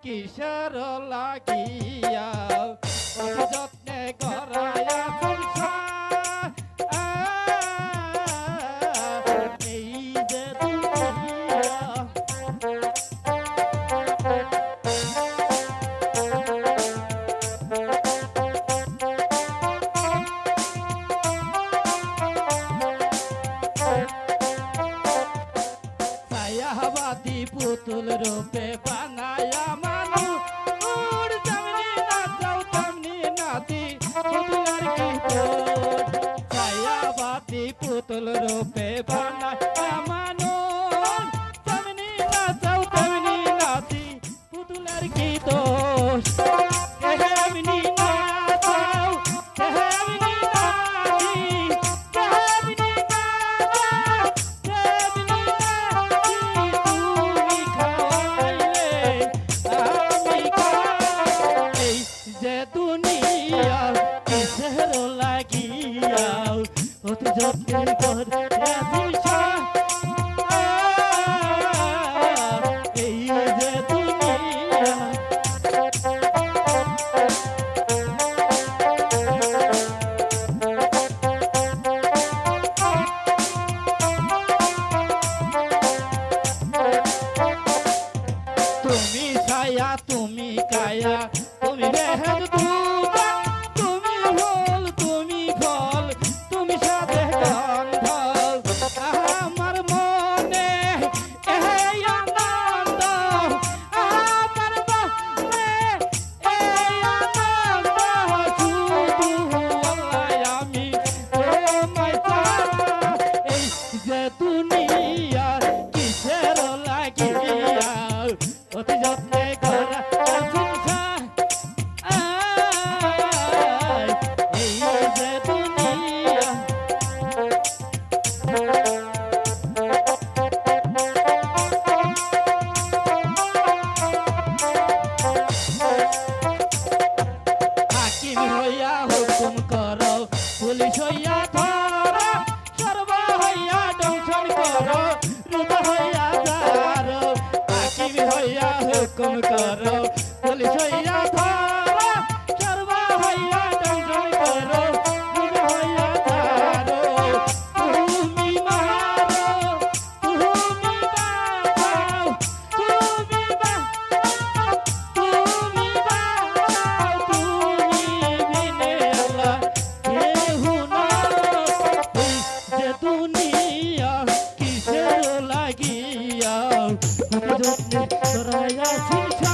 কিসের লাগিয়া অতি যত্নে করায়া সংসার এই যে দুনিয়া ছায়াবাদী পুতুল রূপে বানায়া মানুষ যেমনি নাচাও তেমনি নাচি পুতুলের কি দোষ ছায়াবাদী পুতুল রূপে বানায়া মানুষ যেমনি নাচাও তেমনি নাচি পুতুলের কি দোষ তেমনি নাচাও তেমনি নাচি তেমনি নাচাও তেমনি তুমি খাওয়াইলে আমি খাই যে দুনিয়া কিসের লাগিয়া অতি যত্নে করে এই যে দুনিয়া তুমি ছায়া তুমি কায়া তুমি বেহেদ দুবা তুমি ফুল তুমি ফল তুমি সাথে গন্ধ আমার মনে এই আনন্দ আমার মনে এই আনন্দ শুধু আমি তোমায় চাই এই যে দুনিয়া কিসের লাগিয়া অতি যত্নে করা সংসার এই যে দুনিয়া হাকিম হইয়া হুকুম করো পুলিশ হইয়া ধরো সর্ব হইয়া দংশন করো রূপ হইয়া যারো হাকিম হইয়া হুকুম করো পুলিশ হইয়া ধরো সর্ব হইয়া দংশন করো রূপ হইয়া যারো তুমি মারো তুমি বাঁচাও তুমি বাঁচাও তুমি বাঁচাও তুমি বিনে আল্লাহ কেহু নাই যে দুনিয়া কিসের লাগিয়া অতি যত্নে করায়া সংসার